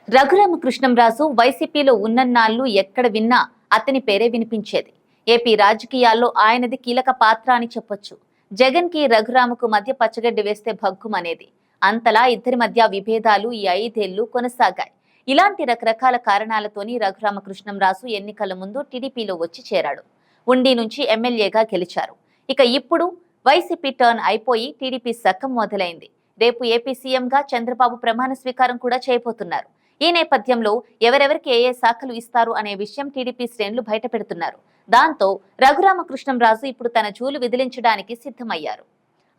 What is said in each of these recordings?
రఘురామకృష్ణంరాజు వైసీపీలో ఉన్నన్నాళ్లు ఎక్కడ విన్నా అతని పేరే వినిపించేది. ఏపీ రాజకీయాల్లో ఆయనది కీలక పాత్ర అని చెప్పొచ్చు. జగన్ కి రఘురామకు మధ్య పచ్చగడ్డి వేస్తే భగ్గుమనేది. అంతలా ఇద్దరి మధ్య విభేదాలు ఈ 5 ఏళ్లు కొనసాగాయి. ఇలాంటి రకరకాల కారణాలతోని రఘురామకృష్ణంరాజు ఎన్నికల ముందు టీడీపీలో వచ్చి చేరాడు. ఉండి నుంచి ఎమ్మెల్యేగా గెలిచారు. ఇక ఇప్పుడు వైసీపీ టర్న్ అయిపోయి టీడీపీ శకం మొదలైంది. రేపు ఏపీ సీఎంగా చంద్రబాబు ప్రమాణ స్వీకారం కూడా చేయబోతున్నారు. ఈ నేపథ్యంలో ఎవరెవరికి ఏ శాఖలు ఇస్తారు అనే విషయం టీడీపీ శ్రేణులు బయటపెడుతున్నారు. దాంతో రఘురామకృష్ణంరాజు ఇప్పుడు తన జూలు విదిలించడానికి సిద్ధమయ్యారు.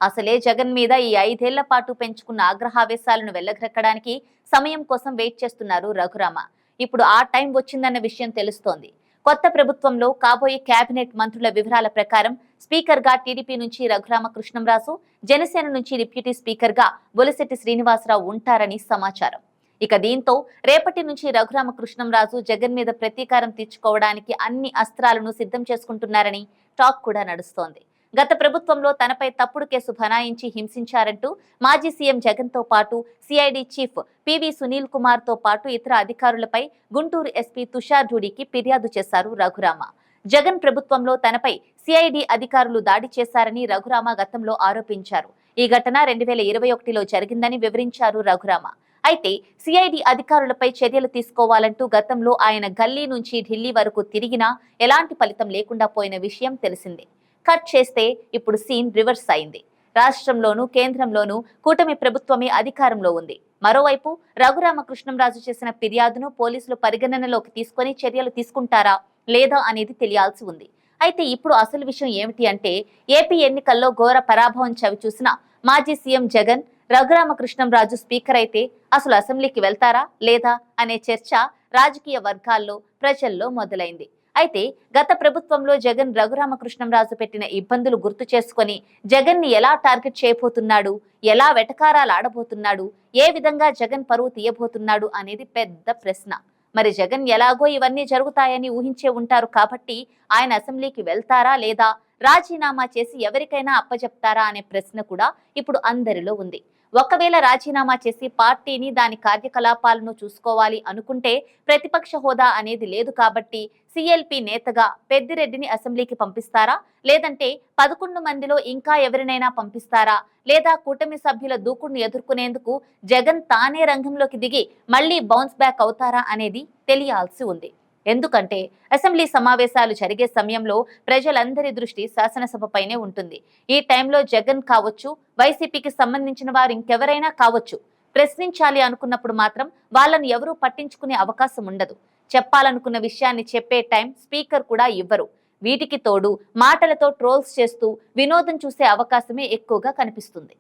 అసలే జగన్ మీద ఈ 5 ఏళ్ల పాటు పెంచుకున్న ఆగ్రహావేశాలను వెళ్లగక్కడానికి సమయం కోసం వెయిట్ చేస్తున్నారు రఘురామ. ఇప్పుడు ఆ టైం వచ్చిందన్న విషయం తెలుస్తోంది. కొత్త ప్రభుత్వంలో కాబోయే కేబినెట్ మంత్రుల వివరాల ప్రకారం స్పీకర్ గా టీడీపీ నుంచి రఘురామకృష్ణంరాజు, జనసేన నుంచి డిప్యూటీ స్పీకర్ గా బొలిశెట్టి శ్రీనివాసరావు ఉంటారని సమాచారం. ఇక దీంతో రేపటి నుంచి రఘురామకృష్ణంరాజు జగన్ మీద ప్రతీకారం తీర్చుకోవడానికి అన్ని అస్త్రాలను సిద్ధం చేసుకుంటున్నారని టాక్ కూడా నడుస్తోంది. గత ప్రభుత్వంలో తనపై తప్పుడు కేసు బనాయించి హింసించారంటూ మాజీ సీఎం జగన్ తో పాటు CID chief PV Sunil Kumar తో పాటు ఇతర అధికారులపై గుంటూరు ఎస్పీ తుషార్ ఢూడీకి ఫిర్యాదు చేశారు రఘురామ. జగన్ ప్రభుత్వంలో తనపై సిఐడి అధికారులు దాడి చేశారని రఘురామ గతంలో ఆరోపించారు. ఈ ఘటన 2021లో జరిగిందని వివరించారు రఘురామ. అయితే సిఐడి అధికారులపై చర్యలు తీసుకోవాలంటూ గతంలో ఆయన గల్లీ నుంచి ఢిల్లీ వరకు తిరిగినా ఎలాంటి ఫలితం లేకుండా పోయిన విషయం తెలిసిందే. కట్ చేస్తే ఇప్పుడు సీన్ రివర్స్ అయింది. రాష్ట్రంలోనూ కేంద్రంలోనూ కూటమి ప్రభుత్వమే అధికారంలో ఉంది. మరోవైపు రఘురామకృష్ణంరాజు చేసిన ఫిర్యాదును పోలీసులు పరిగణనలోకి తీసుకొని చర్యలు తీసుకుంటారా లేదా అనేది తెలియాల్సి ఉంది. అయితే ఇప్పుడు అసలు విషయం ఏమిటి అంటే, ఏపీ ఎన్నికల్లో ఘోర పరాభవం చవిచూసిన మాజీ సీఎం జగన్ రఘురామకృష్ణంరాజు స్పీకర్ అయితే అసలు అసెంబ్లీకి వెళ్తారా లేదా అనే చర్చ రాజకీయ వర్గాల్లో ప్రజల్లో మొదలైంది. అయితే గత ప్రభుత్వంలో జగన్ రఘురామకృష్ణంరాజు పెట్టిన ఇబ్బందులు గుర్తు చేసుకొని జగన్ ని ఎలా టార్గెట్ చేయబోతున్నాడు, ఎలా వెటకారాలాడబోతున్నాడు, ఏ విధంగా జగన్ పరువు తీయబోతున్నాడు అనేది పెద్ద ప్రశ్న. మరి జగన్ ఎలాగో ఇవన్నీ జరుగుతాయని ఊహించే ఉంటారు కాబట్టి ఆయన అసెంబ్లీకి వెళ్తారా లేదా, రాజీనామా చేసి ఎవరికైనా అప్పచెప్తారా అనే ప్రశ్న కూడా ఇప్పుడు అందరిలో ఉంది. ఒకవేళ రాజీనామా చేసి పార్టీని దాని కార్యకలాపాలను చూసుకోవాలి అనుకుంటే ప్రతిపక్ష హోదా అనేది లేదు కాబట్టి సిఎల్పి నేతగా పెద్దిరెడ్డిని అసెంబ్లీకి పంపిస్తారా, లేదంటే 11 మందిలో ఇంకా ఎవరినైనా పంపిస్తారా, లేదా కూటమి సభ్యుల దూకుడును ఎదుర్కొనేందుకు జగన్ తానే రంగంలోకి దిగి మళ్లీ బౌన్స్ బ్యాక్ అవుతారా అనేది తెలియాల్సి ఉంది. ఎందుకంటే అసెంబ్లీ సమావేశాలు జరిగే సమయంలో ప్రజలందరి దృష్టి శాసనసభపైనే ఉంటుంది. ఈ టైంలో జగన్ కావచ్చు, వైసీపీకి సంబంధించిన వారు ఇంకెవరైనా కావచ్చు, ప్రశ్నించాలి అనుకున్నప్పుడు మాత్రం వాళ్ళను ఎవరూ పట్టించుకునే అవకాశం ఉండదు. చెప్పాలనుకున్న విషయాన్ని చెప్పే టైం స్పీకర్ కూడా ఇవ్వరు. వీటికి తోడు మాటలతో ట్రోల్స్ చేస్తూ వినోదం చూసే అవకాశమే ఎక్కువగా కనిపిస్తుంది.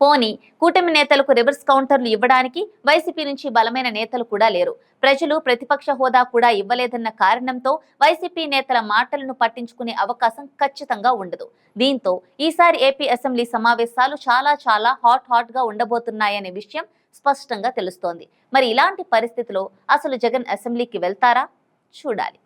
పోనీ కూటమి నేతలకు రివర్స్ కౌంటర్లు ఇవ్వడానికి వైసీపీ నుంచి బలమైన నేతలు కూడా లేరు. ప్రజలు ప్రతిపక్ష హోదా కూడా ఇవ్వలేదన్న కారణంతో వైసీపీ నేతల మాటలను పట్టించుకునే అవకాశం ఖచ్చితంగా ఉండదు. దీంతో ఈసారి ఏపీ అసెంబ్లీ సమావేశాలు చాలా హాట్ గా ఉండబోతున్నాయనే విషయం స్పష్టంగా తెలుస్తోంది. మరి ఇలాంటి పరిస్థితిలో అసలు జగన్ అసెంబ్లీకి వెళ్తారా? చూడాలి.